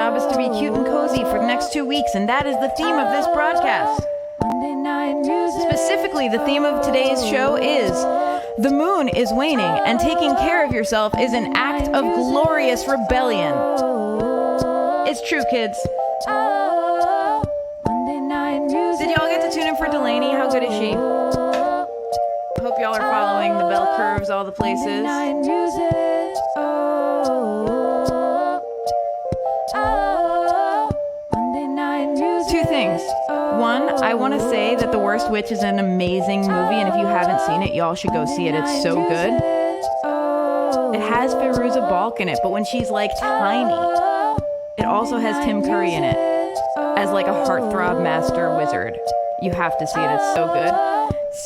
job is to be cute and cozy for the next 2 weeks, and that is the theme of this broadcast. Specifically, the theme of today's show is the moon is waning, and taking care of yourself is an act of glorious rebellion. It's true, kids. Did y'all get to tune in for Delaney? How good is she? Hope y'all are following the bell curves all the places. Two things. One, I want to say that The Worst Witch is an amazing movie, and if you haven't seen it, y'all should go see it. It's so good. It has Fairuza Balk in it, but when she's like tiny. It also has Tim Curry in it as like a heartthrob master wizard. You have to see it. It's so good.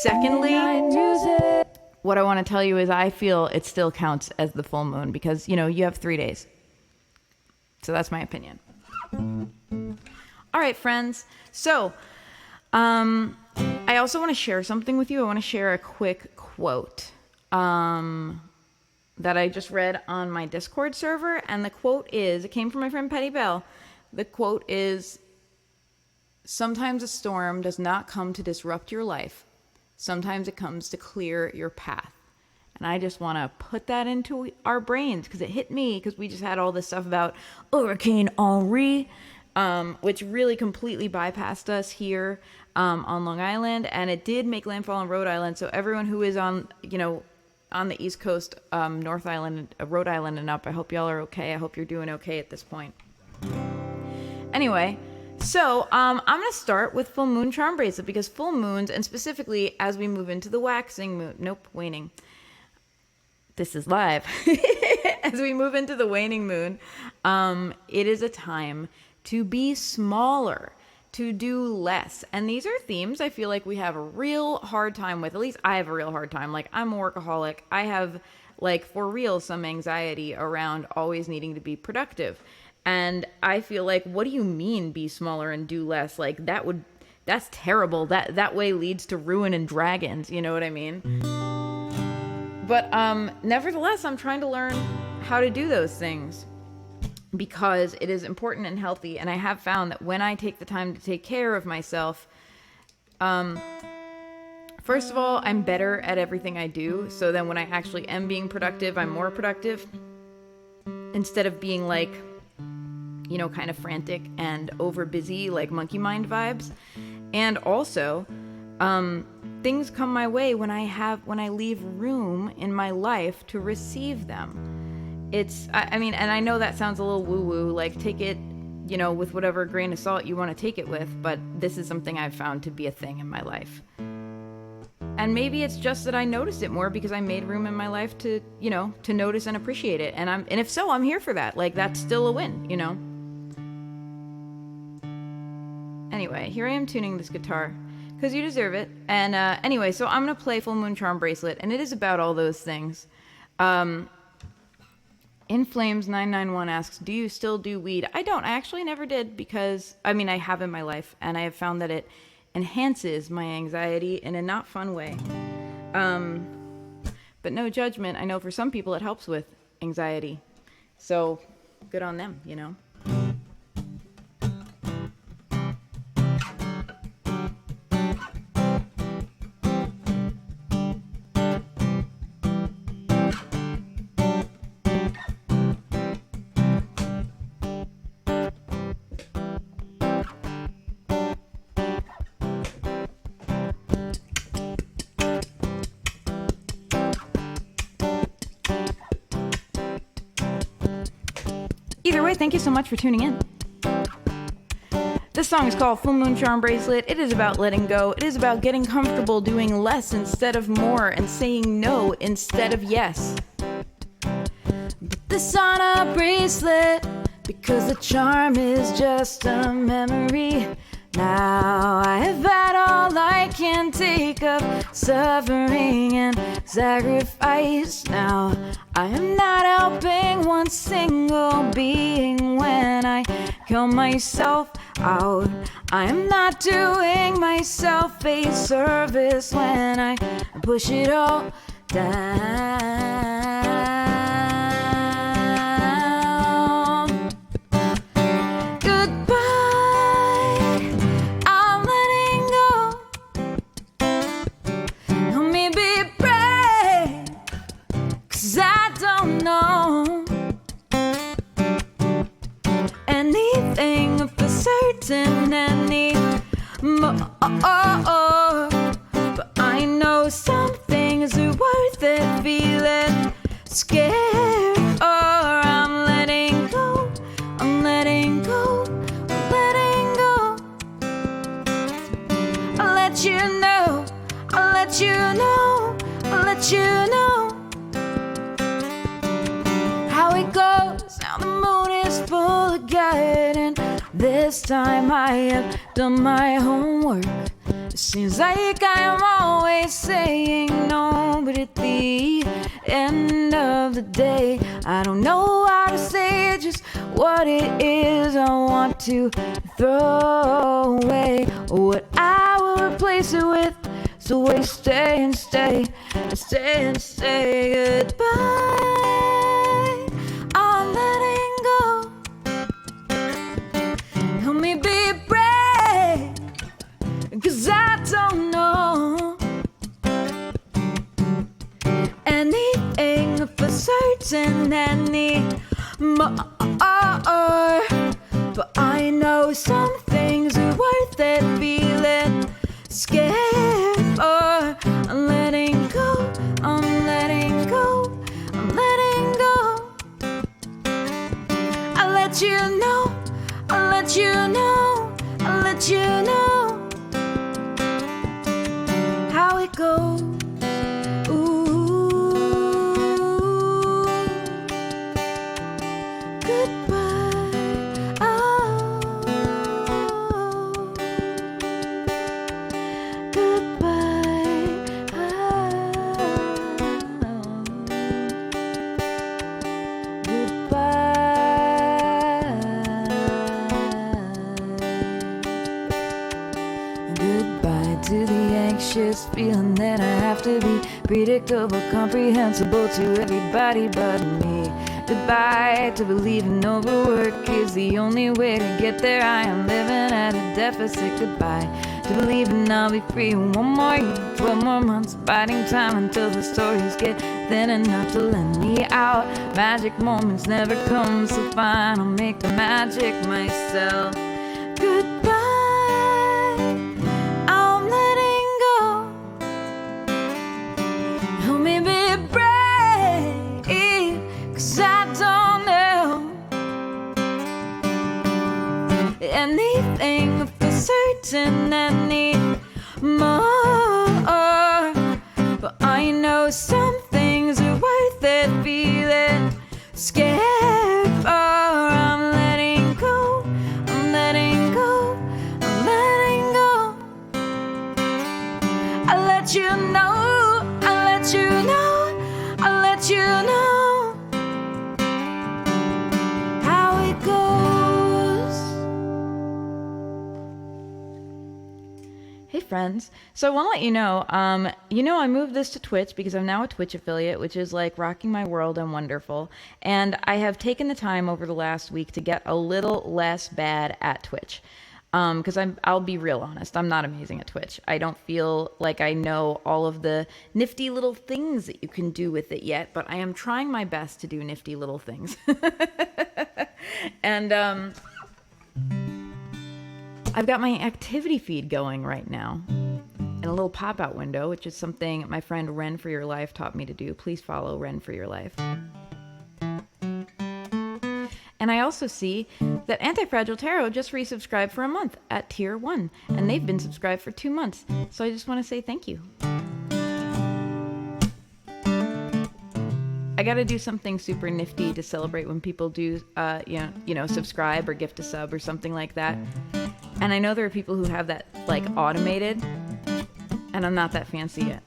Secondly, what I want to tell you is I feel it still counts as the full moon because, you know, you have 3 days. So that's my opinion. All right, friends. So, I also want to share something with you. I want to share a quick quote that I just read on my Discord server. And the quote is, it came from my friend Petty Bell. The quote is, sometimes a storm does not come to disrupt your life. Sometimes it comes to clear your path. And I just want to put that into our brains because it hit me because we just had all this stuff about Hurricane Rorie, which really completely bypassed us here on Long Island. And it did make landfall on Rhode Island. So everyone who is on, you know, on the East Coast, North Island, Rhode Island and up, I hope y'all are okay. I hope you're doing okay at this point. Anyway, so I'm going to start with full moon charm bracelet because full moons, and specifically as we move into the waxing moon, waning. This is live. As we move into the waning moon, it is a time to be smaller, to do less. And these are themes I feel like we have a real hard time with. At least I have a real hard time. Like, I'm a workaholic. I have, like, for real, some anxiety around always needing to be productive. And I feel like, what do you mean be smaller and do less? Like, that's terrible. That way leads to ruin and dragons. You know what I mean? But nevertheless, I'm trying to learn how to do those things because it is important and healthy. And I have found that when I take the time to take care of myself, first of all, I'm better at everything I do. So then when I actually am being productive, I'm more productive instead of being like, you know, kind of frantic and over busy, like monkey mind vibes. And also, things come my way when I leave room in my life to receive them. I mean, and I know that sounds a little woo-woo, like take it, you know, with whatever grain of salt you want to take it with, but this is something I've found to be a thing in my life. And maybe it's just that I noticed it more because I made room in my life to, you know, to notice and appreciate it. And if so, I'm here for that. Like, that's still a win, you know? Anyway, here I am tuning this guitar because you deserve it. And anyway, so I'm going to play Full Moon Charm Bracelet, and it is about all those things. In Flames 991 asks, do you still do weed? I don't. I actually never did because, I mean, I have in my life, and I have found that it enhances my anxiety in a not fun way. But no judgment. I know for some people it helps with anxiety. So good on them, you know? Either way, thank you so much for tuning in. This song is called Full Moon Charm Bracelet. It is about letting go. It is about getting comfortable doing less instead of more and saying no instead of yes. Put this on a bracelet because the charm is just a memory. Now I have had all I can take of suffering and sacrifice. Now I am not helping one single being when I kill myself out. I am not doing myself a service when I push it all down. let you know, I'll let you know, I'll let you know how it goes. Now the moon is full again, and this time I have done my homework. It seems like I am always saying no, but at the end of the day, I don't know how to say just what it is I want to throw away, or what I will replace it with. So we stay and stay, stay and stay. Goodbye, I'm letting go. Help me be brave, 'cause I don't know anything for certain anymore. But I know some things are worth it, feeling scared for. I'm letting go, I'm letting go, I'm letting go. I'll let you know, I'll let you know, I'll let you know how it goes. Feeling that I have to be predictable, comprehensible to everybody but me. Goodbye to believing overwork is the only way to get there. I am living at a deficit. Goodbye to believing I'll be free one more year, 12 more months, biding time until the stories get thin enough to let me out. Magic moments never come, so fine, I'll make the magic myself. Goodbye, I'm letting go. Help me be brave, 'cause I don't know anything for certain anymore. But I know some things are worth it, feeling scared for. I'm letting go, I'm letting go, I'm letting go. I'll let you know, I'll let you know, I'll let you know how it goes. Hey friends, so I want to let you know, I moved this to Twitch because I'm now a Twitch affiliate, which is like rocking my world and wonderful. And I have taken the time over the last week to get a little less bad at Twitch. Because I'll be real honest, I'm not amazing at Twitch. I don't feel like I know all of the nifty little things that you can do with it yet, but I am trying my best to do nifty little things. And I've got my activity feed going right now in a little pop-out window, which is something my friend Ren for Your Life taught me to do. Please follow Ren for Your Life. And I also see that Anti-Fragile Tarot just resubscribed for a month at tier 1, and they've been subscribed for 2 months. So I just want to say thank you. I got to do something super nifty to celebrate when people do, subscribe or gift a sub or something like that. And I know there are people who have that like automated, and I'm not that fancy yet.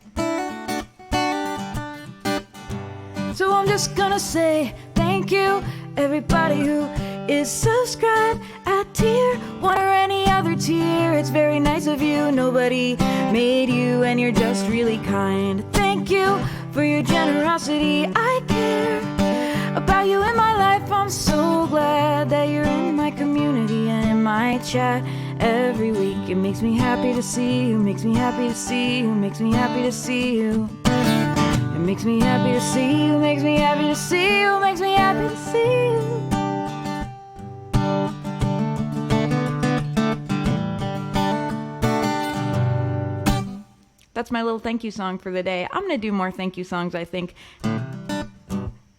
So I'm just gonna say thank you, everybody who is subscribed at tier 1 or any other tier. It's very nice of you. Nobody made you, and you're just really kind. Thank you for your generosity. I care about you in my life. I'm so glad that you're in my community and in my chat every week. It makes me happy to see you, makes me happy to see you, makes me happy to see you. It makes me happy to see you, makes me happy to see you, makes me happy to see you. That's my little thank you song for the day. I'm going to do more thank you songs, I think,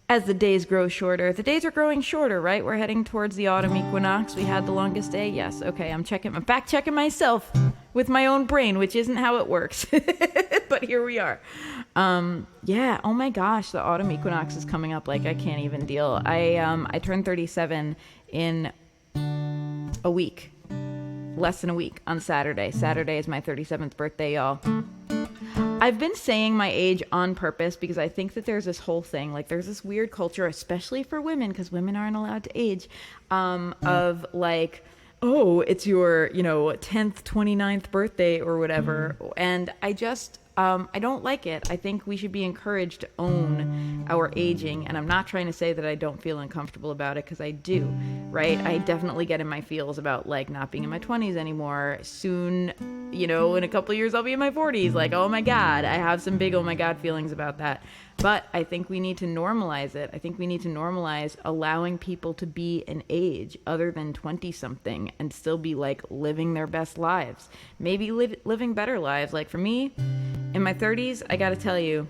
as the days grow shorter. The days are growing shorter, right? We're heading towards the autumn equinox. We had the longest day. Yes. Okay. I'm fact checking myself. with my own brain, which isn't how it works. But here we are. Yeah. Oh my gosh, the autumn equinox is coming up. Like I can't even deal. I turned 37 in a week, less than a week on Saturday. Saturday is my 37th birthday, y'all. I've been saying my age on purpose because I think that there's this whole thing, like there's this weird culture, especially for women, because women aren't allowed to age, of like, oh, it's your, 10th, 29th birthday or whatever. And I don't like it. I think we should be encouraged to own our aging. And I'm not trying to say that I don't feel uncomfortable about it, because I do, right? I definitely get in my feels about like not being in my 20s anymore. Soon, in a couple of years, I'll be in my 40s. Like, oh my God, I have some big, oh my God feelings about that. But I think we need to normalize it. I think we need to normalize allowing people to be an age other than 20-something and still be like living their best lives. Maybe living better lives. Like for me, in my 30s, I got to tell you,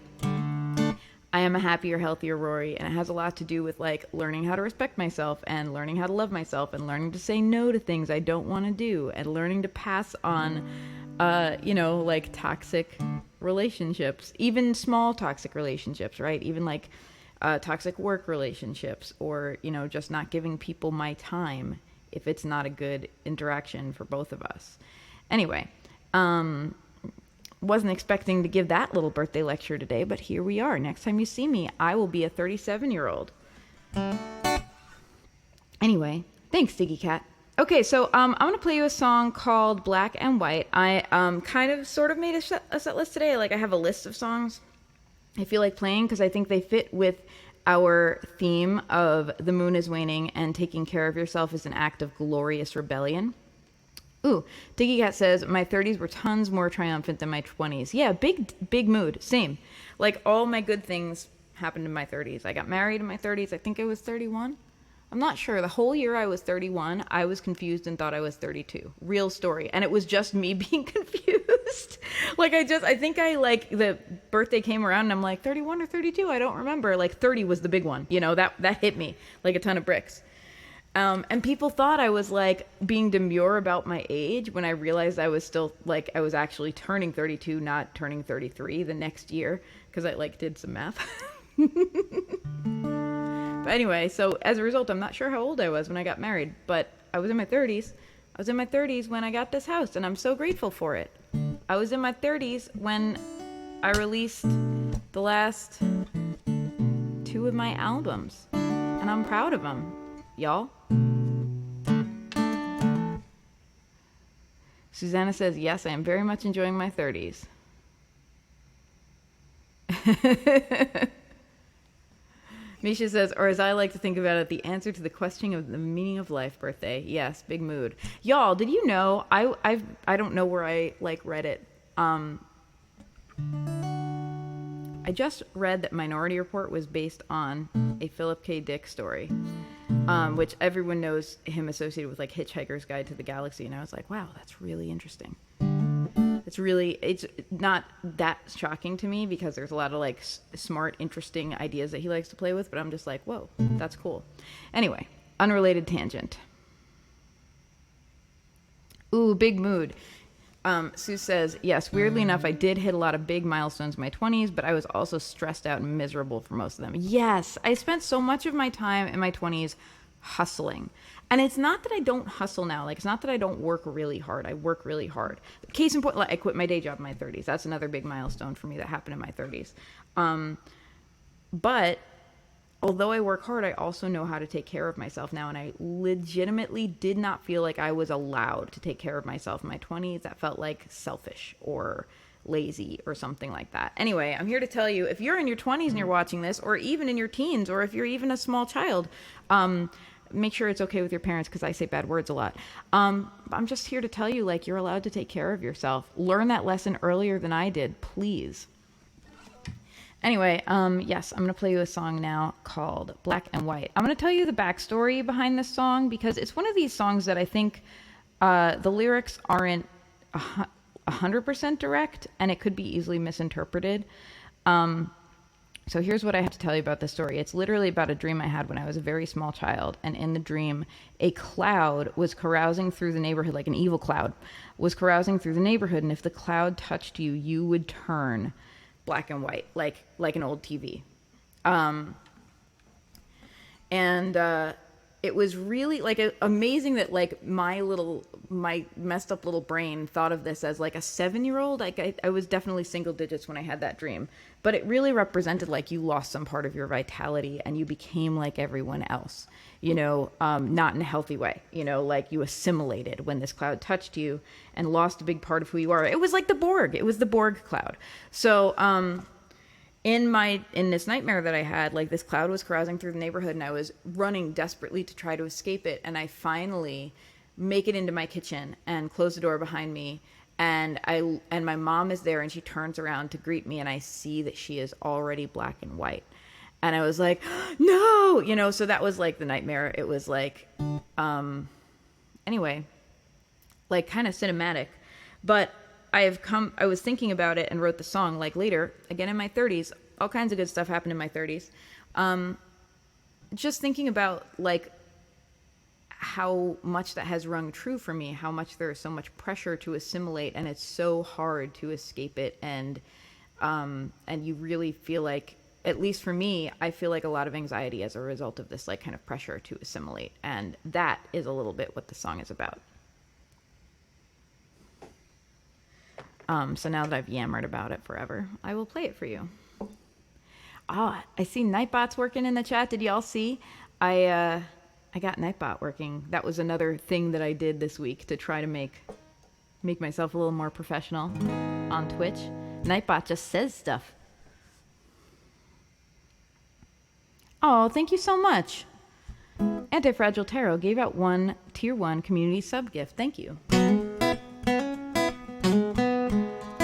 I am a happier, healthier Rorie, and it has a lot to do with like learning how to respect myself and learning how to love myself and learning to say no to things I don't want to do and learning to pass on, like toxic relationships, even small toxic relationships, right? Even like toxic work relationships, or, just not giving people my time if it's not a good interaction for both of us. Anyway, wasn't expecting to give that little birthday lecture today, but here we are. Next time you see me, I will be a 37-year-old. Anyway, thanks, Diggy Cat. Okay, so I'm going to play you a song called Black and White. I kind of sort of made a set list today. Like I have a list of songs I feel like playing because I think they fit with our theme of the moon is waning and taking care of yourself is an act of glorious rebellion. Ooh, Diggy Cat says, my 30s were tons more triumphant than my 20s. Yeah, big mood. Same. Like all my good things happened in my 30s. I got married in my 30s. I think I was 31. I'm not sure. The whole year I was 31, I was confused and thought I was 32. Real story. And it was just me being confused. I think the birthday came around and I'm like, 31 or 32? I don't remember. Like 30 was the big one. That hit me like a ton of bricks. And people thought I was like being demure about my age when I realized I was still like, I was actually turning 32, not turning 33 the next year. Cause I did some math. But anyway, so as a result, I'm not sure how old I was when I got married, but I was in my 30s. I was in my 30s when I got this house, and I'm so grateful for it. I was in my 30s when I released the last 2 of my albums, and I'm proud of them, y'all. Susanna says, yes, I am very much enjoying my 30s. Misha says, or as I like to think about it, the answer to the question of the meaning of life birthday. Yes, big mood. Y'all, did you know, I don't know where I read it. I just read that Minority Report was based on a Philip K. Dick story, which everyone knows him associated with Hitchhiker's Guide to the Galaxy. And I was like, wow, that's really interesting. It's not that shocking to me because there's a lot of smart, interesting ideas that he likes to play with, but I'm just like, whoa, that's cool. Anyway, unrelated tangent. Ooh, big mood. Sue says, yes, weirdly enough, I did hit a lot of big milestones in my 20s, but I was also stressed out and miserable for most of them. Yes, I spent so much of my time in my 20s hustling. And it's not that I don't hustle now. It's not that I don't work really hard. I work really hard. Case in point, I quit my day job in my 30s. That's another big milestone for me that happened in my 30s. But although I work hard, I also know how to take care of myself now. And I legitimately did not feel like I was allowed to take care of myself in my 20s. That felt like selfish or lazy or something like that. Anyway, I'm here to tell you, if you're in your 20s and you're watching this, or even in your teens, or if you're even a small child, make sure it's okay with your parents because I say bad words a lot. I'm just here to tell you, you're allowed to take care of yourself. Learn that lesson earlier than I did, please. Anyway, yes, I'm going to play you a song now called Black and White. I'm going to tell you the backstory behind this song because it's one of these songs that I think the lyrics aren't 100% direct and it could be easily misinterpreted. So here's what I have to tell you about this story. It's literally about a dream I had when I was a very small child. And in the dream, a cloud was carousing through the neighborhood, like an evil cloud was carousing through the neighborhood. And if the cloud touched you, you would turn black and white, like an old TV. It was really like amazing that like my messed up little brain thought of this as like a 7-year-old. Like I was definitely single digits when I had that dream, but it really represented like you lost some part of your vitality and you became like everyone else, not in a healthy way, like you assimilated when this cloud touched you and lost a big part of who you are. It was like the Borg. It was the Borg cloud. So, in this nightmare that I had, like this cloud was carousing through the neighborhood and I was running desperately to try to escape it. And I finally make it into my kitchen and close the door behind me. And my mom is there and she turns around to greet me and I see that she is already black and white. And I was like, no, so that was like the nightmare. It was like, anyway, like kind of cinematic, but I was thinking about it and wrote the song like later, again in my 30s. All kinds of good stuff happened in my 30s. Just thinking about like how much that has rung true for me, how much there is so much pressure to assimilate and it's so hard to escape it. And you really feel like, at least for me, I feel like a lot of anxiety as a result of this like kind of pressure to assimilate. And that is a little bit what the song is about. So now that I've yammered about it forever, I will play it for you. I see Nightbot's working in the chat. Did y'all see? I got Nightbot working. That was another thing that I did this week to try to make myself a little more professional on Twitch. Nightbot just says stuff. Oh, thank you so much. Anti-Fragile Tarot gave out one tier 1 community sub gift. Thank you.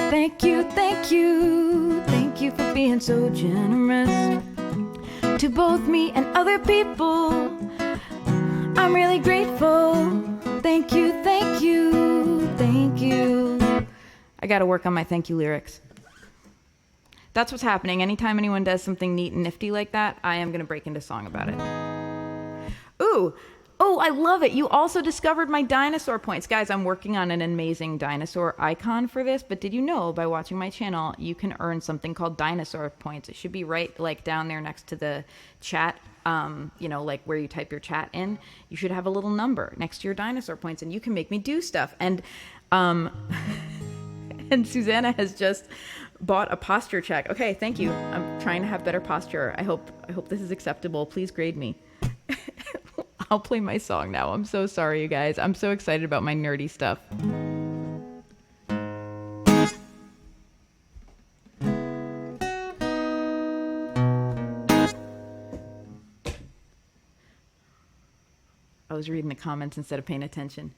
Thank you, thank you, thank you for being so generous to both me and other people. I'm really grateful. Thank you, thank you, thank you. I gotta work on my thank you lyrics. That's what's happening. Anytime anyone does something neat and nifty like that, I am gonna break into song about it. Ooh. Oh, I love it. You also discovered my dinosaur points. Guys, I'm working on an amazing dinosaur icon for this, but did you know by watching my channel, you can earn something called dinosaur points. It should be right like down there next to the chat, like where you type your chat in. You should have a little number next to your dinosaur points and you can make me do stuff. And and Susanna has just bought a posture check. Okay, thank you. I'm trying to have better posture. I hope this is acceptable. Please grade me. I'll play my song now. I'm so sorry, you guys. I'm so excited about my nerdy stuff. I was reading the comments instead of paying attention.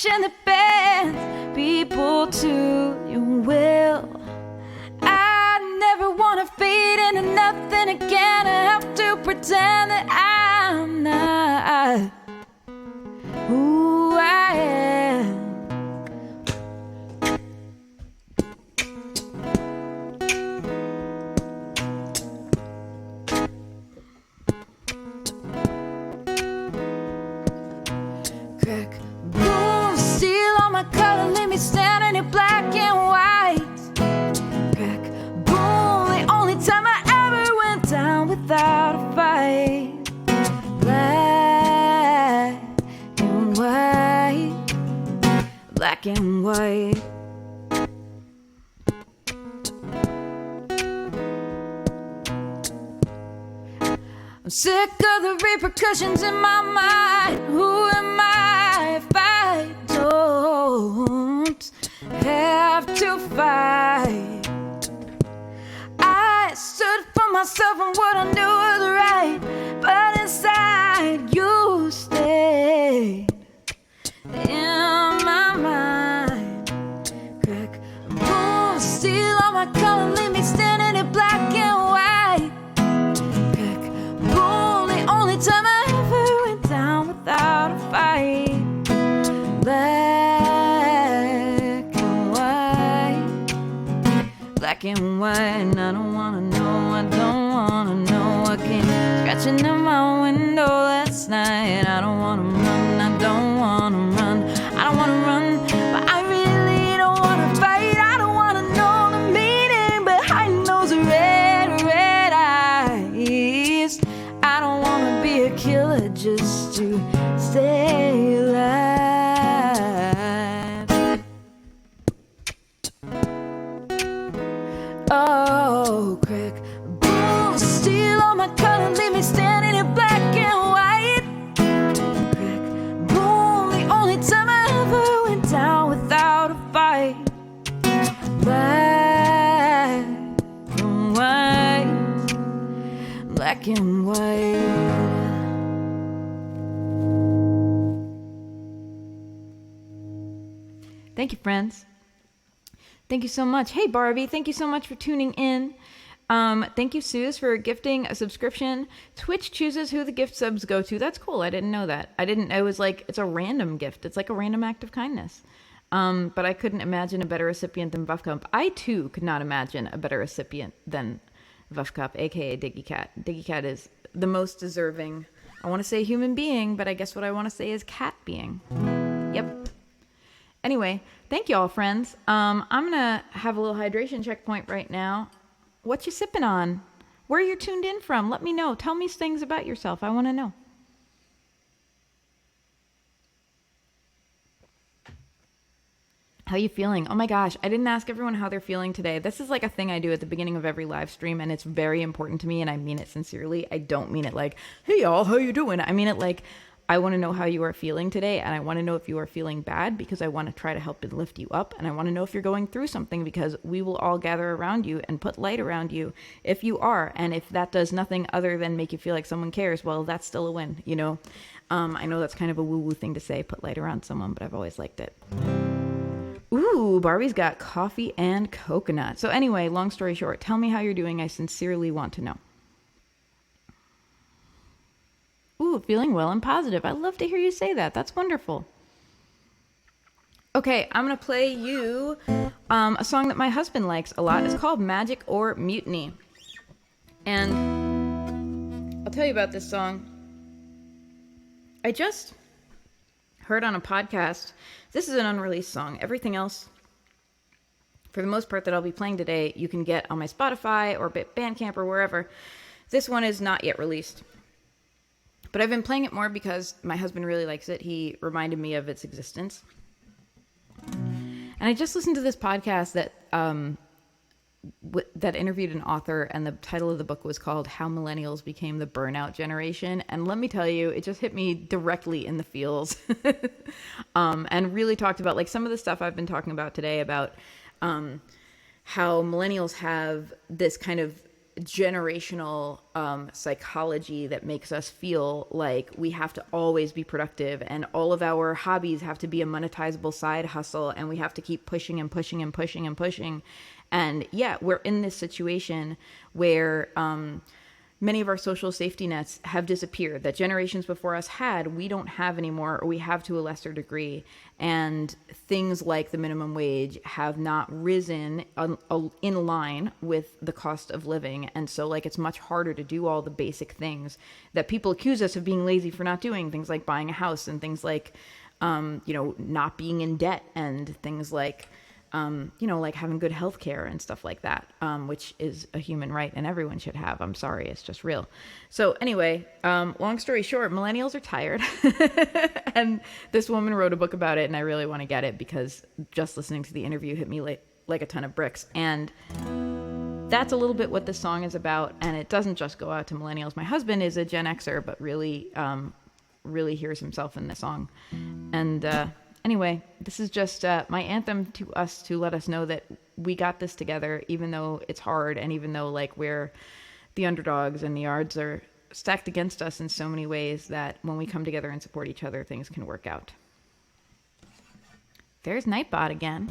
That bends people to your will. I never want to fade into nothing again. I have to pretend that I'm not who I am. Crack. Color, leave me standing in black and white. Crack, boom, the only time I ever went down without a fight. Black and white, black and white. I'm sick of the repercussions in my mind. Who am I if I don't have to fight? told myself and what I knew was right, but inside you stayed in my mind. Crack, boom, steal all my color, leave me standing in black and white. Crack, boom, the only time I ever went down without a fight. Black and white, and I don't wanna know, I don't wanna know. I came scratching at my window last night. I don't wanna run, I don't wanna run, I don't wanna run, but I really don't wanna fight. I don't wanna know the meaning behind those red, red eyes. I don't wanna be a killer just to stay alive. Oh, crack, boom, steal all my color, leave me standing in black and white. Crack, boom, the only time I ever went down without a fight. Black and white, black and white. Thank you, friends. Thank you so much. Hey, Barbie, thank you so much for tuning in. Thank you, Suze, for gifting a subscription. Twitch chooses who the gift subs go to. That's cool. I didn't know that. It was like, it's a random gift. It's like a random act of kindness. But I couldn't imagine a better recipient than Vuffcup. I, too, could not imagine a better recipient than Vuffcup, a.k.a. Diggy Cat. Diggy Cat is the most deserving, I want to say human being, but I guess what I want to say is cat being. Yep. Anyway, thank you all, friends. I'm going to have a little hydration checkpoint right now. What you sipping on? Where you're tuned in from? Let me know. Tell me things about yourself. I want to know. How you feeling? Oh my gosh, I didn't ask everyone how they're feeling today. This is like a thing I do at the beginning of every live stream, and it's very important to me, and I mean it sincerely. I don't mean it like, hey y'all, how you doing? I mean it like, I want to know how you are feeling today, and I want to know if you are feeling bad because I want to try to help and lift you up, and I want to know if you're going through something because we will all gather around you and put light around you if you are, and if that does nothing other than make you feel like someone cares, well, that's still a win, you know? I know that's kind of a woo-woo thing to say, put light around someone, but I've always liked it. Ooh, Barbie's got coffee and coconut. So anyway, long story short, tell me how you're doing. I sincerely want to know. Ooh, feeling well and positive. I love to hear you say that. That's wonderful. Okay, I'm going to play you a song that my husband likes a lot. It's called Magic or Mutiny. And I'll tell you about this song. I just heard on a podcast, this is an unreleased song. Everything else, for the most part, that I'll be playing today, you can get on my Spotify or Bandcamp or wherever. This one is not yet released. But I've been playing it more because my husband really likes it. He reminded me of its existence. And I just listened to this podcast that that interviewed an author, and the title of the book was called How Millennials Became the Burnout Generation. And let me tell you, it just hit me directly in the feels. And really talked about like some of the stuff I've been talking about today about how millennials have this kind of generational psychology that makes us feel like we have to always be productive, and all of our hobbies have to be a monetizable side hustle, and we have to keep pushing and pushing and pushing and pushing. And yeah, we're in this situation where many of our social safety nets have disappeared that generations before us had. We don't have anymore, or we have to a lesser degree. And things like the minimum wage have not risen in line with the cost of living. And so like it's much harder to do all the basic things that people accuse us of being lazy for not doing, things like buying a house, and things like not being in debt, and things like like having good health care and stuff like that, which is a human right and everyone should have. I'm sorry, it's just real. So anyway, long story short, millennials are tired. And this woman wrote a book about it, and I really want to get it because just listening to the interview hit me like a ton of bricks. And that's a little bit what this song is about. And it doesn't just go out to millennials. My husband is a Gen Xer, but really hears himself in the song. And anyway, this is just my anthem to us to let us know that we got this together, even though it's hard, and even though like we're the underdogs and the odds are stacked against us in so many ways that when we come together and support each other, things can work out. There's Nightbot again.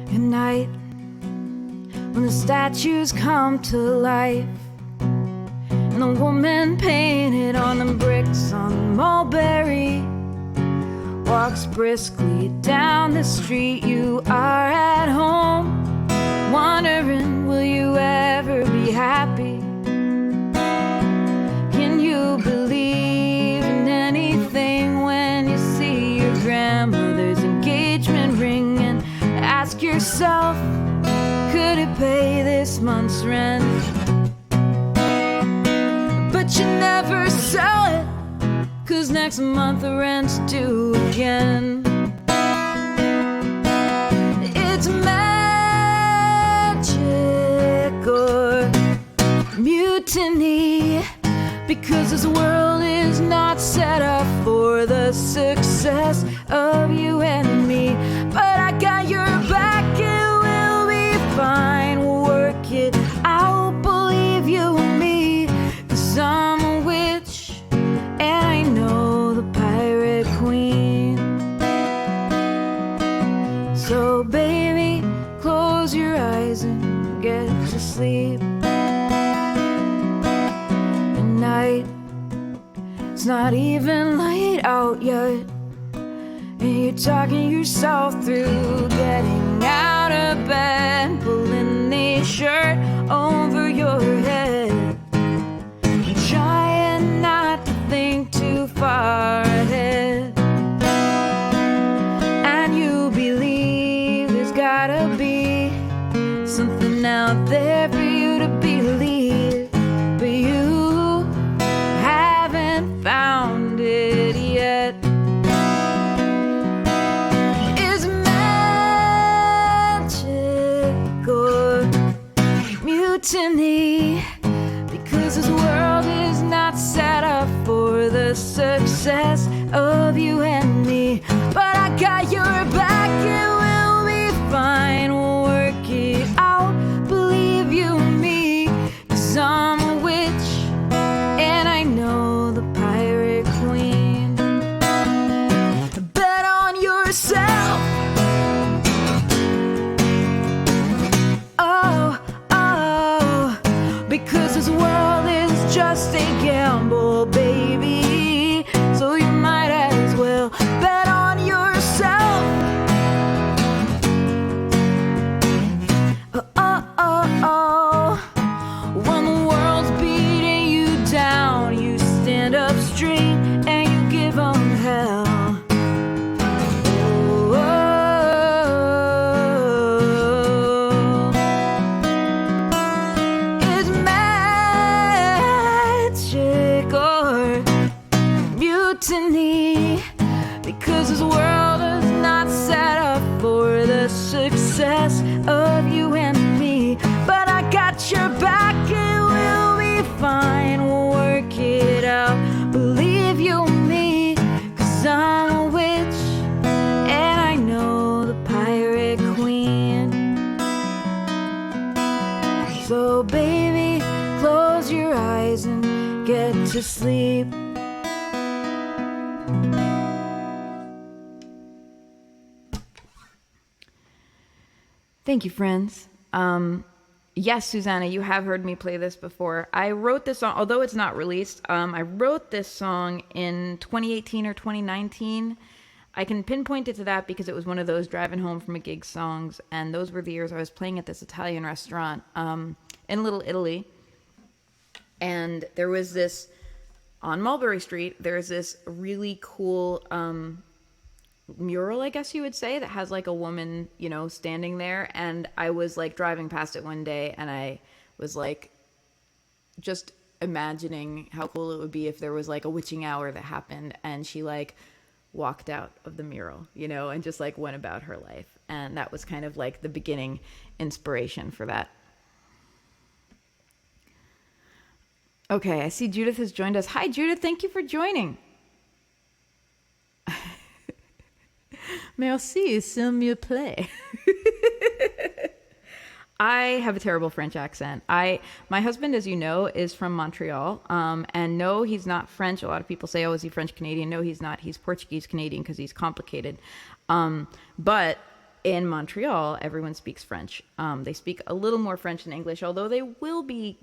At night, when the statues come to life, and the woman painted on the bricks on Mulberry walks briskly down the street, you are at home, wondering, will you ever be happy? Can you believe in anything when you see your grandmother's engagement ring and ask yourself, could it pay this month's rent? But you never sell it, 'cause next month the rent's due again. It's magic or mutiny, because this world is not set up for the success of you and me. But I got your back, it will be fine, we'll work it out, believe you and me, 'cause I'm a witch and I know the pirate queen. So baby, close your eyes and get to sleep. At night, it's not even light out yet, and you're talking yourself through getting out of bed, pulling the shirt over your head, and trying not to think too far ahead. And you believe there's gotta be something out there for you to believe, but you haven't found it yet. Is magic or mutiny, because this world is not set up for the success of you and me. But I got your back, it will be fine, we'll work it out, believe you and me, 'cause I'm a witch and I know the pirate queen. Bet on yourself. Oh, oh, because this world is just a gamble, baby, so you might as well bet on yourself. Oh, oh, oh, oh. When the world's beating you down, you stand up straight and you give them hell. Oh, it's magic or mutiny, because this world is not set up for the success of you and me. But I got your back, it will be fine, we'll work it out, believe you and me, 'cause I'm a witch and I know the pirate queen. So baby, close your eyes and get to sleep. Thank you, friends. Yes, Susanna, you have heard me play this before. I wrote this song, although it's not released, I wrote this song in 2018 or 2019. I can pinpoint it to that because it was one of those driving home from a gig songs, and those were the years I was playing at this Italian restaurant in Little Italy. And there was this, on Mulberry Street, there's this really cool mural, I guess you would say, that has like a woman, you know, standing there. And I was like driving past it one day and I was like just imagining how cool it would be if there was like a witching hour that happened and she like walked out of the mural, you know, and just like went about her life. And that was kind of like the beginning inspiration for that. Okay, I see Judith has joined us. Hi, Judith. Thank you for joining. Merci, s'il me plaît. I have a terrible French accent. My husband, as you know, is from Montreal. And no, he's not French. A lot of people say, oh, is he French Canadian? No, he's not. He's Portuguese Canadian because he's complicated. But in Montreal, everyone speaks French. They speak a little more French than English, although they will be,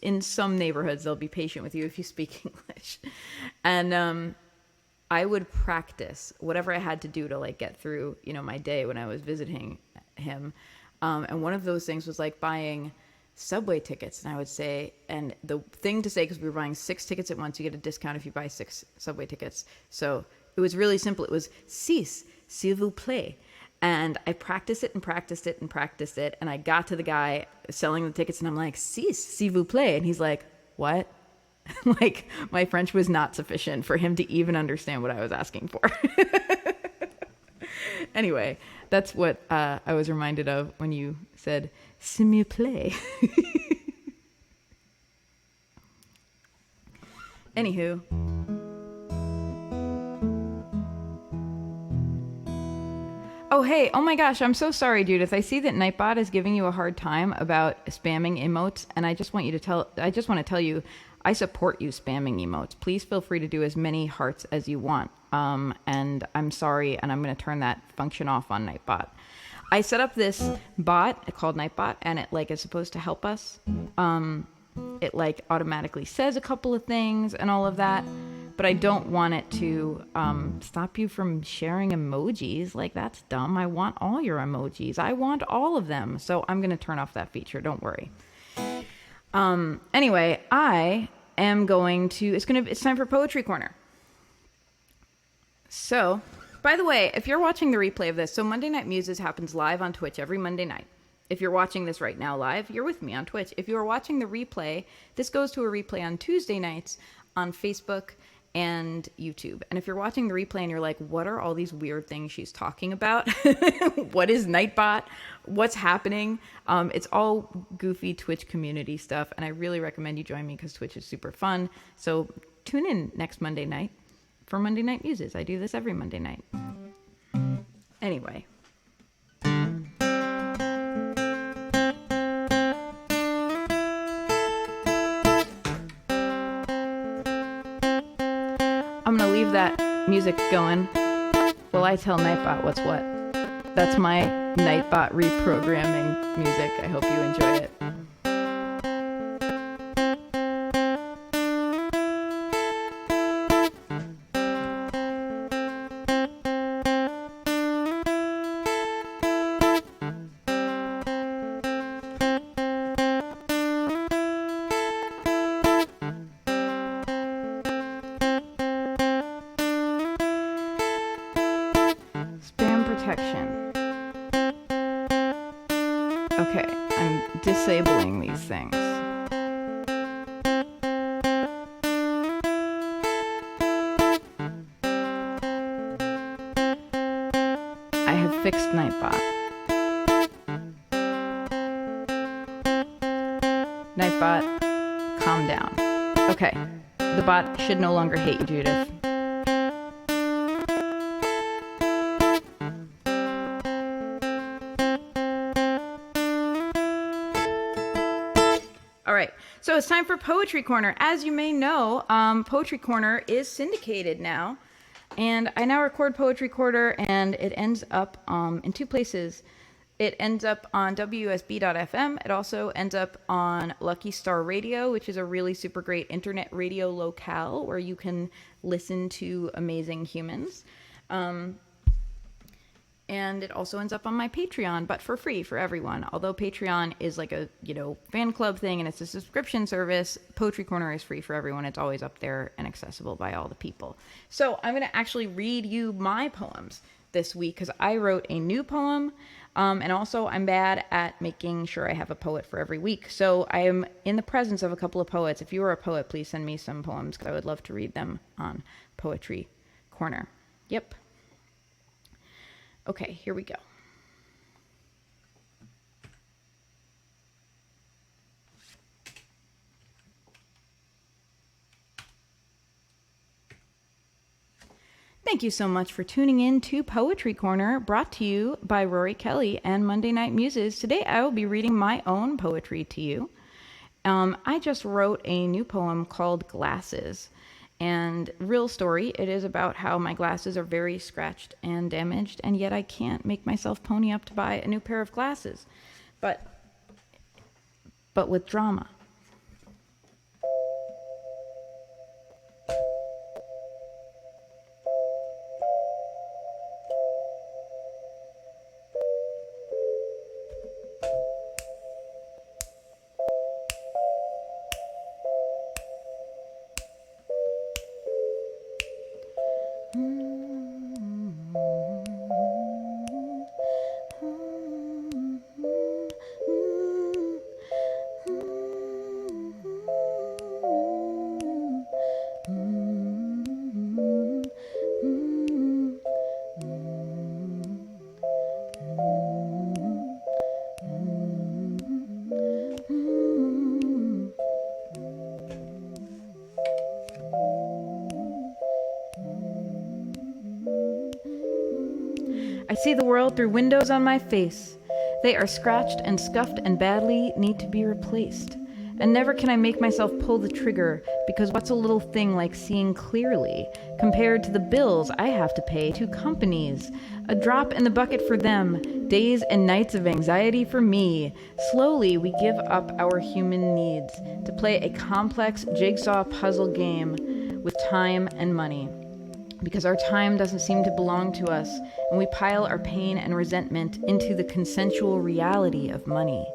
in some neighborhoods, they'll be patient with you if you speak English. And I would practice whatever I had to do to like get through, you know, my day when I was visiting him. And one of those things was like buying subway tickets. And I would say, and the thing to say, because we were buying 6 tickets at once, you get a discount if you buy 6 subway tickets. So it was really simple. It was six, s'il vous plaît. And I practiced it and practiced it and practiced it. And I got to the guy selling the tickets and I'm like, six, s'il vous plaît. And he's like, what? Like my French was not sufficient for him to even understand what I was asking for. Anyway, that's what I was reminded of when you said, s'il me plaît. Anywho. Oh, hey. Oh, my gosh. I'm so sorry, Judith. I see that Nightbot is giving you a hard time about spamming emotes. And I just want to tell you, I support you spamming emotes. Please feel free to do as many hearts as you want. And I'm sorry, and I'm going to turn that function off on Nightbot. I set up this bot called Nightbot, and it like is supposed to help us. It like automatically says a couple of things and all of that, but I don't want it to stop you from sharing emojis. Like that's dumb. I want all your emojis. I want all of them. So I'm going to turn off that feature. Don't worry. Anyway, I am going to. It's time for Poetry Corner. So, by the way, if you're watching the replay of this, so Monday Night Muses happens live on Twitch every Monday night. If you're watching this right now live, you're with me on Twitch. If you're watching the replay, this goes to a replay on Tuesday nights on Facebook and YouTube. And if you're watching the replay and you're like, what are all these weird things she's talking about? What is Nightbot? What's happening? It's all goofy Twitch community stuff. And I really recommend you join me because Twitch is super fun. So tune in next Monday night for Monday Night Muses. I do this every Monday night. Anyway. I'm going to leave that music going while I tell Nightbot what's what. That's my Nightbot reprogramming music. I hope you enjoy it. Okay, I'm disabling these things. I have fixed Nightbot. Nightbot, calm down. Okay, the bot should no longer hate you, Judith. So it's time for Poetry Corner. As you may know, Poetry Corner is syndicated now. And I now record Poetry Corner, and it ends up in 2 places. It ends up on WUSB.FM. It also ends up on Lucky Star Radio, which is a really super great internet radio locale where you can listen to amazing humans. And it also ends up on my Patreon, but for free for everyone. Although Patreon is like a, fan club thing and it's a subscription service, Poetry Corner is free for everyone. It's always up there and accessible by all the people. So I'm going to actually read you my poems this week because I wrote a new poem. And also I'm bad at making sure I have a poet for every week. So I am in the presence of a couple of poets. If you are a poet, please send me some poems because I would love to read them on Poetry Corner. Yep. Okay, here we go. Thank you so much for tuning in to Poetry Corner, brought to you by Rorie Kelly and Monday Night Muses. Today I will be reading my own poetry to you. I just wrote a new poem called Glasses. And real story, it is about how my glasses are very scratched and damaged, and yet I can't make myself pony up to buy a new pair of glasses. But with drama. I see the world through windows on my face. They are scratched and scuffed and badly need to be replaced. And never can I make myself pull the trigger, because what's a little thing like seeing clearly compared to the bills I have to pay to companies? A drop in the bucket for them, days and nights of anxiety for me. Slowly we give up our human needs to play a complex jigsaw puzzle game with time and money. Because our time doesn't seem to belong to us, and we pile our pain and resentment into the consensual reality of money.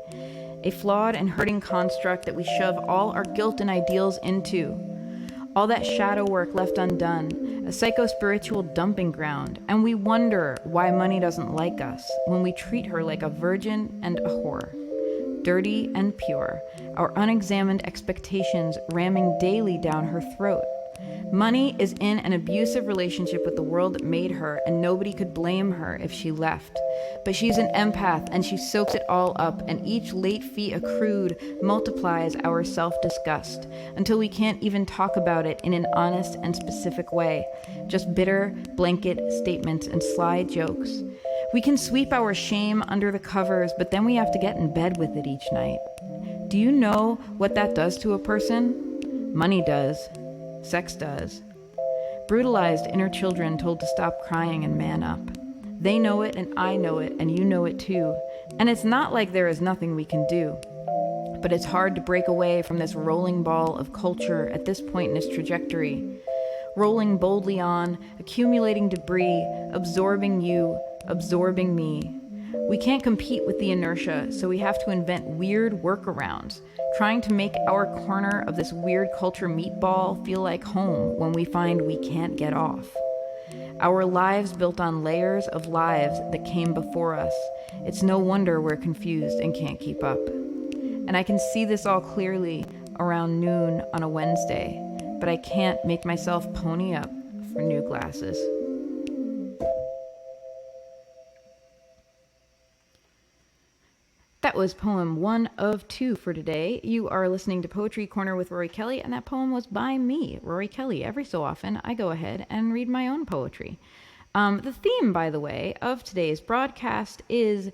A flawed and hurting construct that we shove all our guilt and ideals into. All that shadow work left undone, a psycho-spiritual dumping ground, and we wonder why money doesn't like us when we treat her like a virgin and a whore. Dirty and pure, our unexamined expectations ramming daily down her throat. Money is in an abusive relationship with the world that made her, and nobody could blame her if she left. But she's an empath, and she soaks it all up, and each late fee accrued multiplies our self-disgust until we can't even talk about it in an honest and specific way. Just bitter, blanket statements and sly jokes. We can sweep our shame under the covers, but then we have to get in bed with it each night. Do you know what that does to a person? Money does. Sex does. Brutalized inner children told to stop crying and man up. They know it and I know it and you know it too. And it's not like there is nothing we can do. But it's hard to break away from this rolling ball of culture at this point in its trajectory. Rolling boldly on, accumulating debris, absorbing you, absorbing me. We can't compete with the inertia, so we have to invent weird workarounds, trying to make our corner of this weird culture meatball feel like home when we find we can't get off. Our lives built on layers of lives that came before us. It's no wonder we're confused and can't keep up. And I can see this all clearly around noon on a Wednesday, but I can't make myself pony up for new glasses. That was poem 1 of 2 for today. You are listening to Poetry Corner with Rorie Kelly, and that poem was by me, Rorie Kelly. Every so often, I go ahead and read my own poetry. The theme, by the way, of today's broadcast is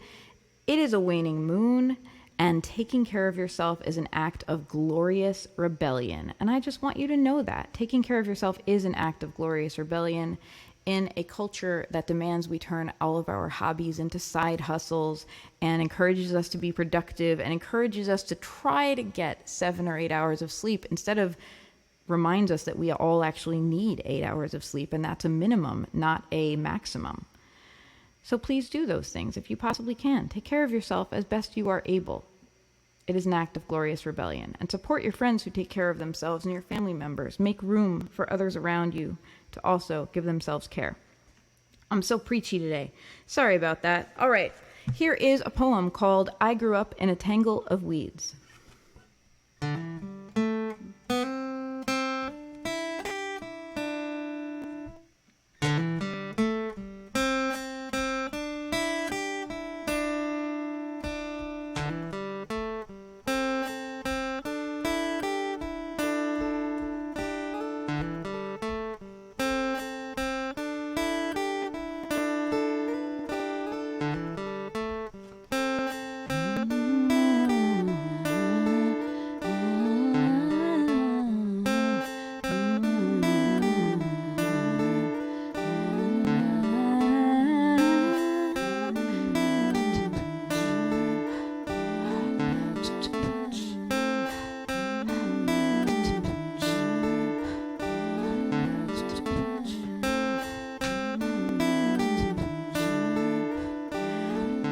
it is a waning moon, and taking care of yourself is an act of glorious rebellion. And I just want you to know that. Taking care of yourself is an act of glorious rebellion in a culture that demands we turn all of our hobbies into side hustles and encourages us to be productive and encourages us to try to get 7 or 8 hours of sleep instead of reminds us that we all actually need 8 hours of sleep, and that's a minimum, not a maximum. So please do those things if you possibly can. Take care of yourself as best you are able. It is an act of glorious rebellion. And support your friends who take care of themselves and your family members. Make room for others around you to also give themselves care. I'm so preachy today. Sorry about that. All right. Here is a poem called I Grew Up in a Tangle of Weeds.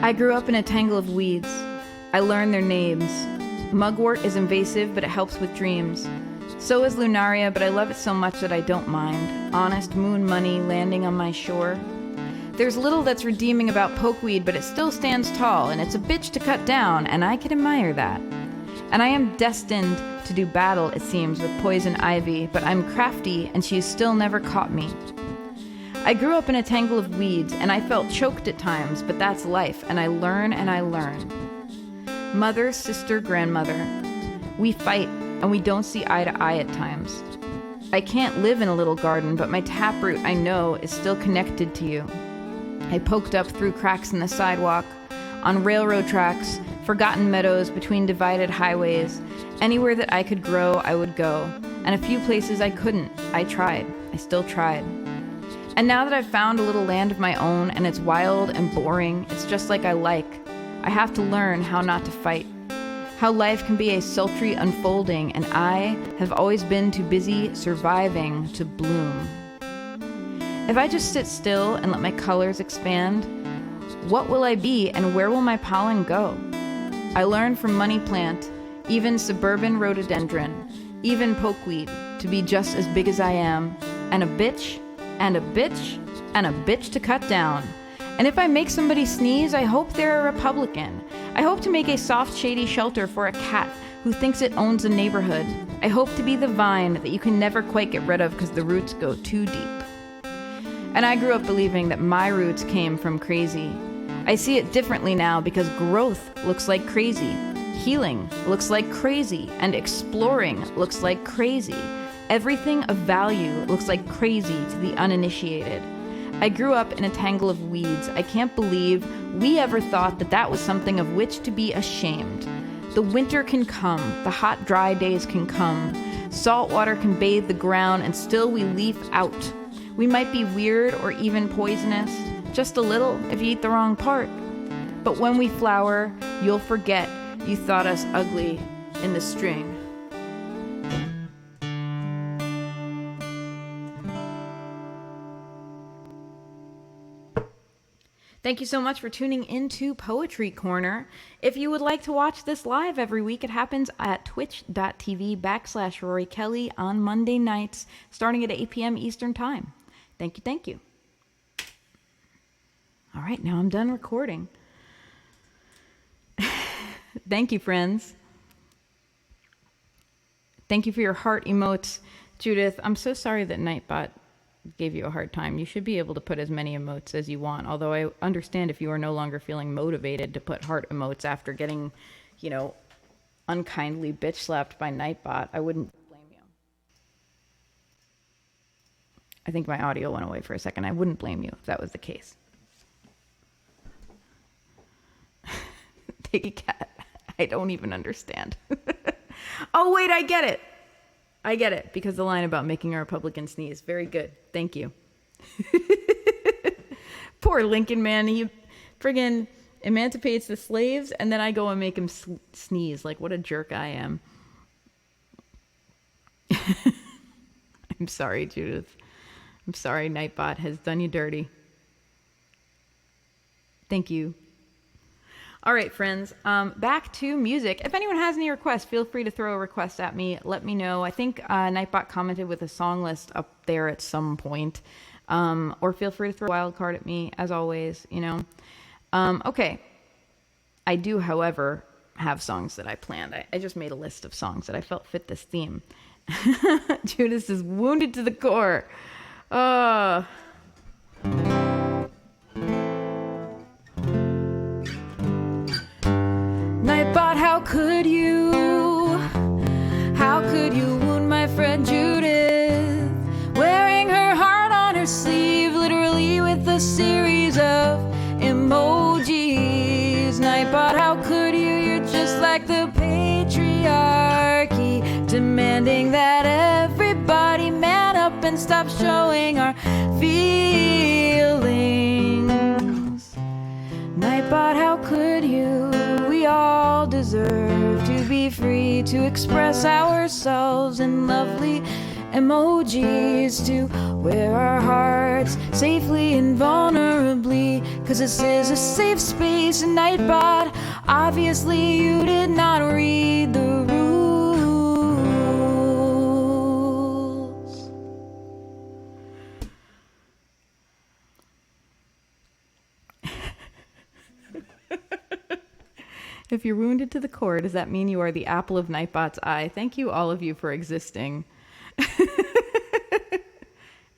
I grew up in a tangle of weeds. I learned their names. Mugwort is invasive, but it helps with dreams. So is Lunaria, but I love it so much that I don't mind. Honest moon money landing on my shore. There's little that's redeeming about pokeweed, but it still stands tall, and it's a bitch to cut down, and I can admire that. And I am destined to do battle, it seems, with poison ivy, but I'm crafty, and she's still never caught me. I grew up in a tangle of weeds, and I felt choked at times, but that's life, and I learn and I learn. Mother, sister, grandmother. We fight, and we don't see eye to eye at times. I can't live in a little garden, but my taproot, I know, is still connected to you. I poked up through cracks in the sidewalk, on railroad tracks, forgotten meadows between divided highways. Anywhere that I could grow, I would go. And a few places I couldn't. I tried. I still tried. And now that I've found a little land of my own, and it's wild and boring, it's just like I like. I have to learn how not to fight. How life can be a sultry unfolding, and I have always been too busy surviving to bloom. If I just sit still and let my colors expand, what will I be and where will my pollen go? I learned from money plant, even suburban rhododendron, even pokeweed, to be just as big as I am, and a bitch, and a bitch, and a bitch to cut down. And if I make somebody sneeze, I hope they're a Republican. I hope to make a soft, shady shelter for a cat who thinks it owns a neighborhood. I hope to be the vine that you can never quite get rid of because the roots go too deep. And I grew up believing that my roots came from crazy. I see it differently now because growth looks like crazy, healing looks like crazy, and exploring looks like crazy. Everything of value looks like crazy to the uninitiated. I grew up in a tangle of weeds. I can't believe we ever thought that that was something of which to be ashamed. The winter can come, the hot, dry days can come. Salt water can bathe the ground, and still we leaf out. We might be weird or even poisonous, just a little if you eat the wrong part. But when we flower, you'll forget you thought us ugly in the string. Thank you so much for tuning into Poetry Corner. If you would like to watch this live every week, it happens at twitch.tv/Rorie Kelly on Monday nights, starting at 8 p.m. Eastern Time. Thank you, thank you. All right, now I'm done recording. Thank you, friends. Thank you for your heart emotes. Judith, I'm so sorry that Nightbot gave you a hard time. You should be able to put as many emotes as you want, although I understand if you are no longer feeling motivated to put heart emotes after getting, unkindly bitch slapped by Nightbot. I wouldn't blame you. I think my audio went away for a second. I wouldn't blame you if that was the case. Take a cat. I don't even understand. Oh, wait, I get it. I get it, because the line about making a Republican sneeze. Very good. Thank you. Poor Lincoln, man. He friggin' emancipates the slaves, and then I go and make him sneeze. Like, what a jerk I am. I'm sorry, Judith. I'm sorry Nightbot has done you dirty. Thank you. All right, friends, back to music. If anyone has any requests, feel free to throw a request at me. Let me know. I think Nightbot commented with a song list up there at some point. Or feel free to throw a wild card at me, as always, Okay. I do, however, have songs that I planned. I just made a list of songs that I felt fit this theme. Judas is wounded to the core. Nightbot, how could you wound my friend Judith, wearing her heart on her sleeve, literally with a series of emojis. Nightbot, how could you? You're just like the patriarchy, demanding that everybody man up and stop showing our feelings. Nightbot, how could you? We all deserve to be free to express ourselves in lovely emojis to wear our hearts safely and vulnerably. Cause this is a safe space, Nightbot. Obviously you did not read the rules. If you're wounded to the core, does that mean you are the apple of Nightbot's eye? Thank you, all of you, for existing.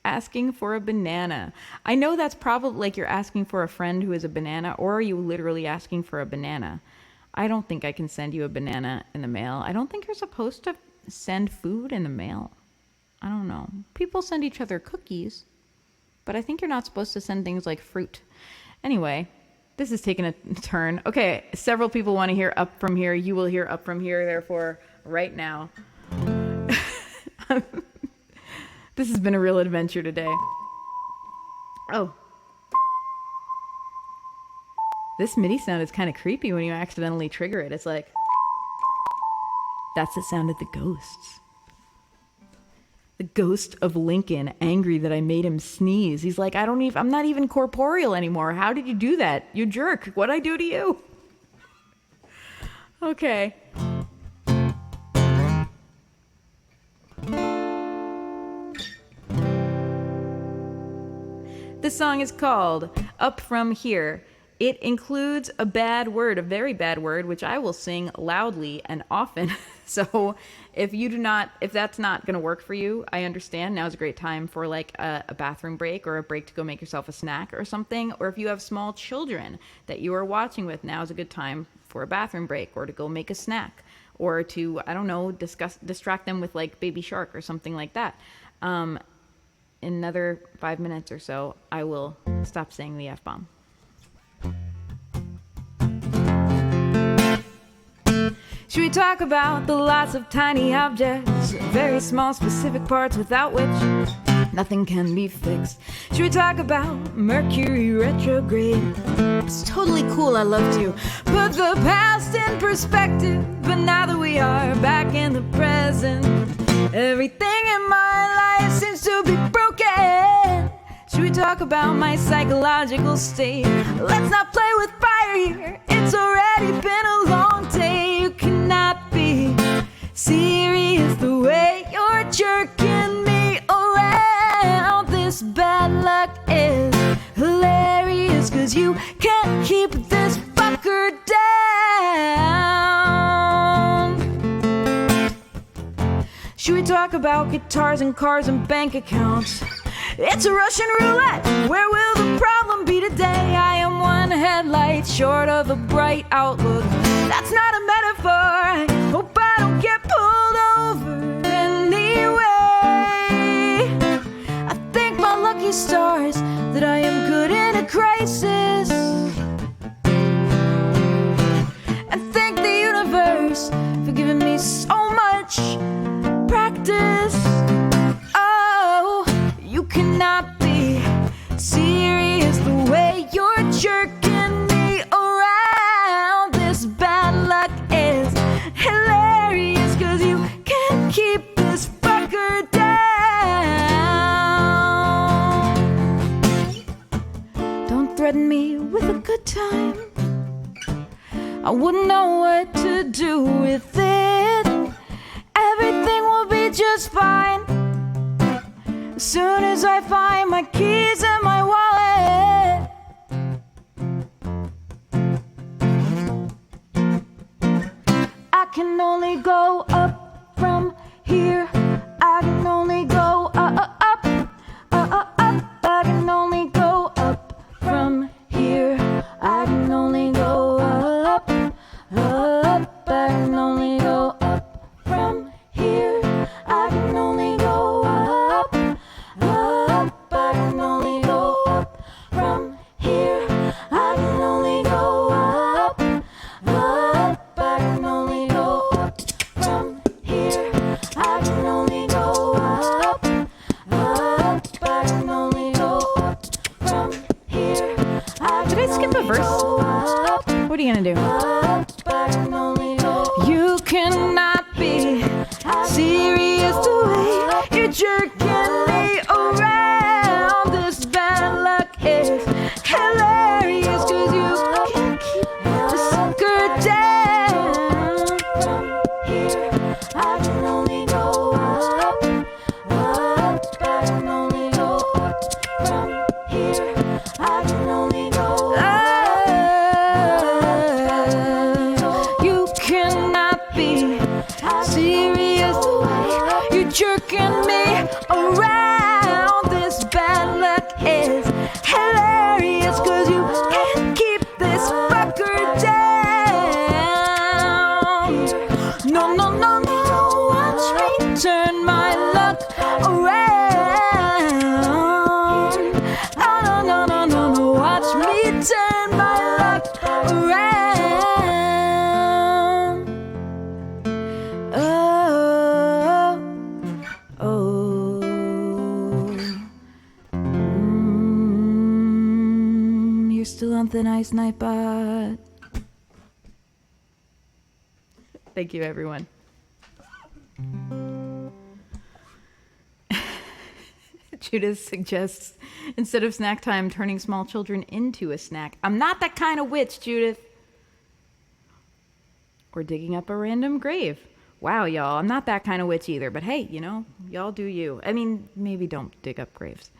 Asking for a banana. I know that's probably like you're asking for a friend who is a banana, or are you literally asking for a banana? I don't think I can send you a banana in the mail. I don't think you're supposed to send food in the mail. I don't know. People send each other cookies, but I think you're not supposed to send things like fruit. Anyway, this is taking a turn. Okay, several people want to hear Up From Here. You will hear Up From Here, therefore, right now. This has been a real adventure today. Oh. This MIDI sound is kind of creepy when you accidentally trigger it. It's like... That's the sound of the ghosts. The ghost of Lincoln, angry that I made him sneeze. He's like, I'm not even corporeal anymore. How did you do that? You jerk. What'd I do to you? Okay. This song is called Up From Here. It includes a bad word, a very bad word, which I will sing loudly and often. So if that's not going to work for you, I understand. Now's a great time for like a bathroom break or a break to go make yourself a snack or something. Or if you have small children that you are watching with, now's a good time for a bathroom break or to go make a snack or to, I don't know, distract them with like Baby Shark or something like that. In another 5 minutes or so, I will stop saying the F-bomb. Should we talk about the lots of tiny objects, very small specific parts without which nothing can be fixed? Should we talk about Mercury retrograde? It's totally cool, I love to put the past in perspective, but now that we are back in the present, everything in my life seems to be broken. Should we talk about my psychological state? Let's not play with fire here, it's already been a long day. You cannot be serious the way you're jerking me around. This bad luck is hilarious, cause you can't keep this fucker down. Should we talk about guitars and cars and bank accounts? It's a Russian roulette. Where will the problem be today? I am one headlight short of a bright outlook. That's not a metaphor. I hope I don't get pulled over anyway. I thank my lucky stars that I am good in a crisis, and thank the universe for giving me so much practice. Oh, you cannot be serious the way you're jerking me around. This bad luck is hilarious, cause you can't keep this fucker down. Don't threaten me with a good time, I wouldn't know what to do with it. Everything will be just fine as soon as I find my keys in my wallet. I can only go up from here. I can only go up. I can only go up from here. I can only go up. I can only go up from here. I can only go up. I can only go up from here. I can only go up. I can only go up from here. I can only go up. I can only go up from here. Did I skip a verse? What are you gonna do? You cannot be serious the way you're still on thin ice night, but thank you, everyone. Judith suggests, instead of snack time, turning small children into a snack. I'm not that kind of witch, Judith. Or digging up a random grave. Wow, y'all, I'm not that kind of witch either. But hey, you know, y'all do you. I mean, maybe don't dig up graves.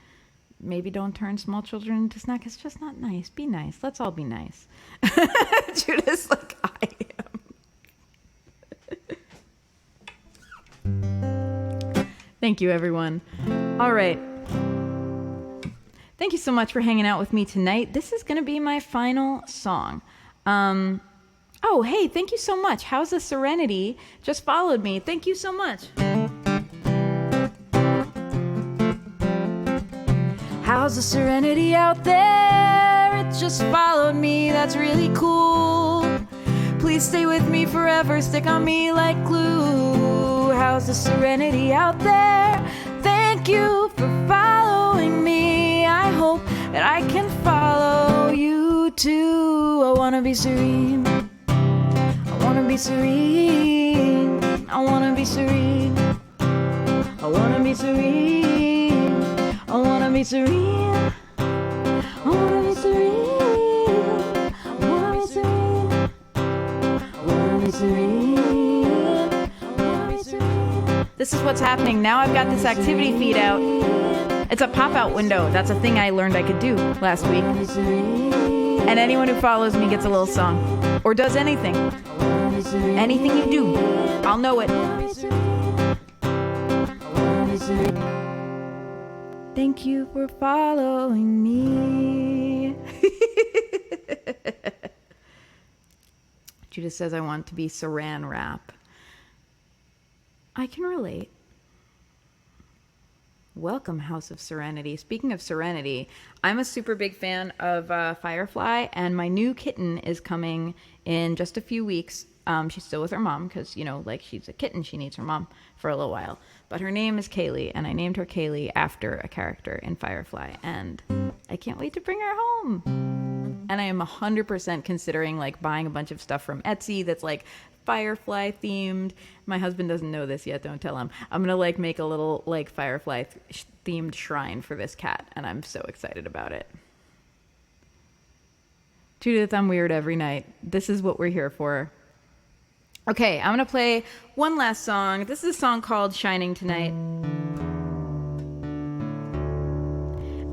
Maybe don't turn small children into snacks. It's just not nice. Be nice. Let's all be nice. Judith's like, I am. Thank you, everyone. All right. Thank you so much for hanging out with me tonight. This is going to be my final song. Oh, hey, thank you so much. How's the Serenity? Just followed me. Thank you so much. how's the Serenity out there? It just followed me. That's really cool. Please stay with me forever. Stick on me like glue. How's the Serenity out there? Thank you for following me. I hope that I can follow you too. I wanna be serene. I wanna be serene. I wanna be serene. I wanna be serene. I wanna be serene. I wanna be serene. I wanna be serene. I wanna be serene. I wanna be serene. This is what's happening. Now I've got this activity feed out. It's a pop-out window. That's a thing I learned I could do last week. And anyone who follows me gets a little song. Or does anything. Anything you do, I'll know it. Thank you for following me. Judith says I want to be saran wrap. I can relate. Welcome, House of Serenity. Speaking of Serenity, I'm a super big fan of Firefly, and my new kitten is coming in just a few weeks. She's still with her mom because, you know, like she's a kitten. She needs her mom for a little while. But her name is Kaylee, and I named her Kaylee after a character in Firefly. And I can't wait to bring her home. And I am 100% considering like buying a bunch of stuff from Etsy that's like Firefly themed. My husband doesn't know this yet. Don't tell him. I'm going to like make a little like Firefly themed shrine for this cat. And I'm so excited about it. Judith, I'm weird every night. This is what we're here for. Okay, I'm going to play one last song. This is a song called Shining Tonight.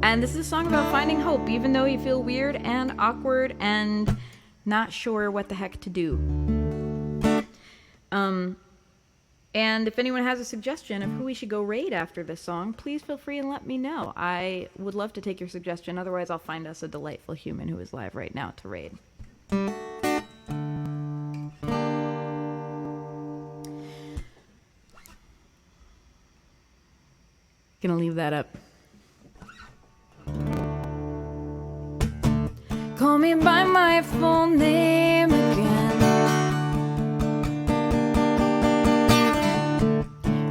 And this is a song about finding hope, even though you feel weird and awkward and not sure what the heck to do. And if anyone has a suggestion of who we should go raid after this song, please feel free and let me know. I would love to take your suggestion. Otherwise, I'll find us a delightful human who is live right now to raid. Gonna leave that up. Call me by my full name again.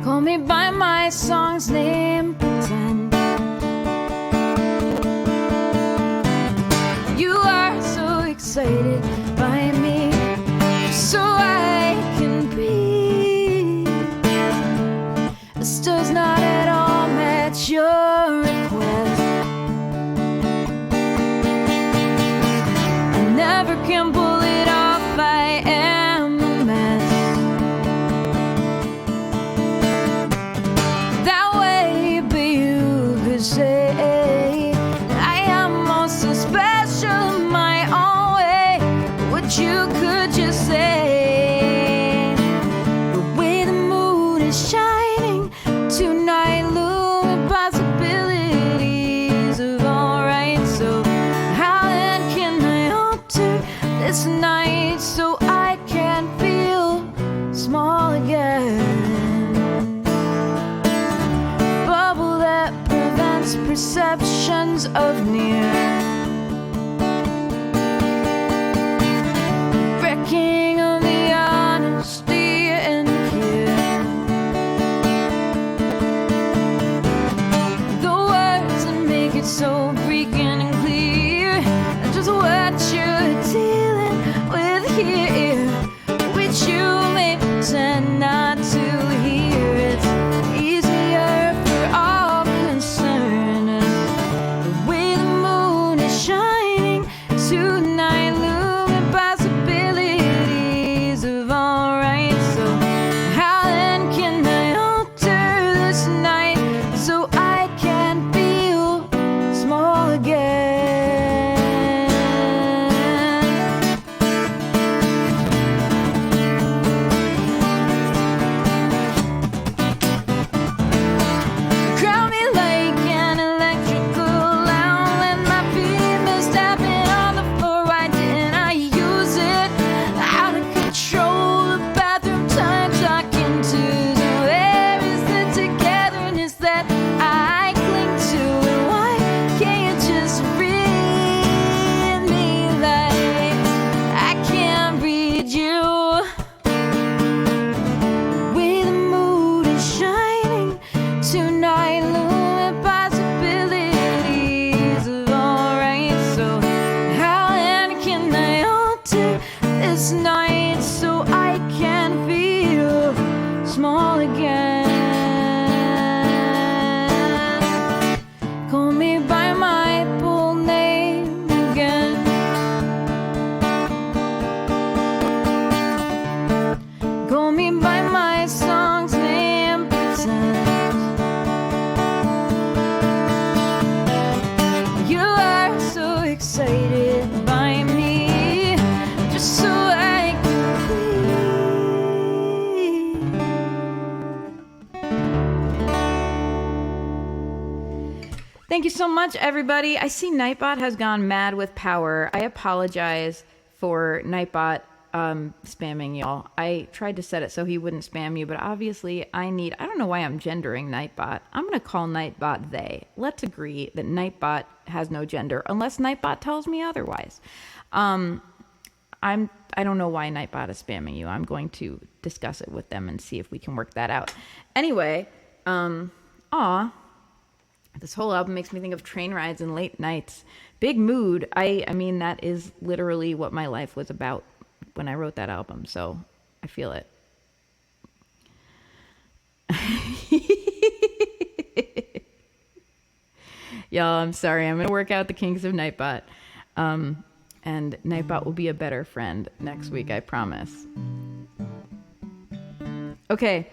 Call me by my song's name, pretend. You are so excited by me, so I can be. This does not at all match your request. I never can pull it off, I am a mess. That way, but you could say I am also special in my own way. What you could just say, the way the moon is shining tonight, looming possibilities of alright. So how then can I alter this night so I can feel small again? Bubble that prevents perceptions of near, wrecking of the honesty and care. The words that make it so freaking clear, just Thank you so much, everybody. I see Nightbot has gone mad with power. I apologize for Nightbot spamming y'all. I tried to set it so he wouldn't spam you, but obviously I don't know why I'm gendering Nightbot. I'm going to call Nightbot they. Let's agree that Nightbot has no gender, unless Nightbot tells me otherwise. I don't know why Nightbot is spamming you. I'm going to discuss it with them and see if we can work that out. Anyway, this whole album makes me think of train rides and late nights. Big mood. I mean, that is literally what my life was about when I wrote that album, so I feel it. Y'all, I'm sorry. I'm going to work out the kinks of Nightbot. And Nightbot will be a better friend next week, I promise. Okay.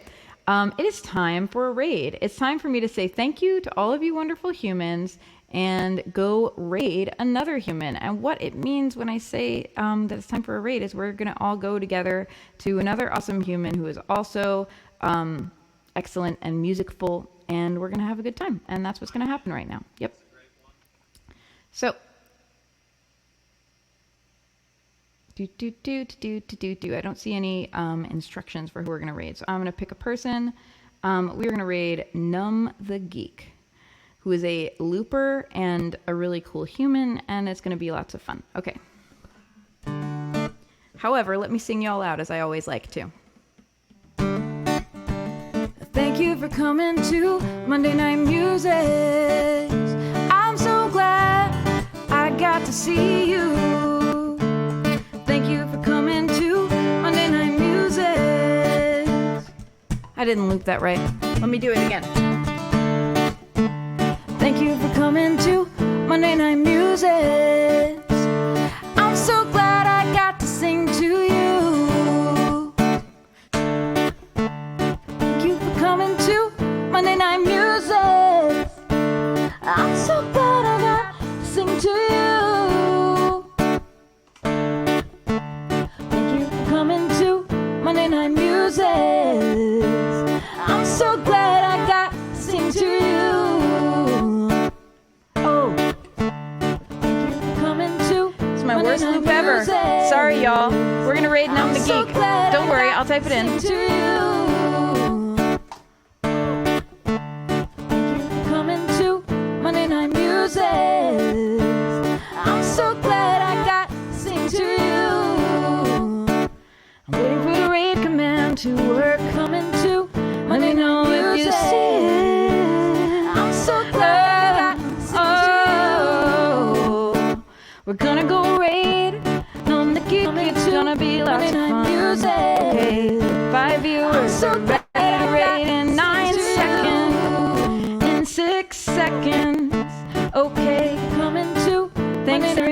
It is time for a raid. It's time for me to say thank you to all of you wonderful humans and go raid another human. And what it means when I say that it's time for a raid is we're going to all go together to another awesome human who is also excellent and musicful, and we're going to have a good time. And that's what's going to happen right now. Yep. So. I don't see any instructions for who we're going to raid. So I'm going to pick a person. We're going to raid Numb the Geek, who is a looper and a really cool human, and it's going to be lots of fun. Okay. However, let me sing y'all out as I always like to. Thank you for coming to Monday Night Muses. I'm so glad I got to see you. Thank you for coming to Monday Night Muses. I didn't loop that right. Let me do it again. Thank you for coming to Monday Night Muses. I'm so glad I got to sing to you. Thank you for coming to Monday Night Muses. I'm so glad I got to sing to you. Monday Night Muses. I'm so glad I got to sing to you. Oh, thank you for coming to. It's my worst loop ever. Sorry, y'all. We're gonna raid Numb the Geek. Don't worry, I'll type it in. To you. Thank you for coming to Monday Night Muses. I'm so glad I got to sing to you. I'm waiting for the raid command to work. Coming to Monday Night Muses. If you see it, I'm so glad I sing to you. We're gonna go raid on the geek. It's gonna be lots of fun. Okay, 5 viewers So are ready to raid in 9 seconds. In 6 seconds. Okay, coming to thanks for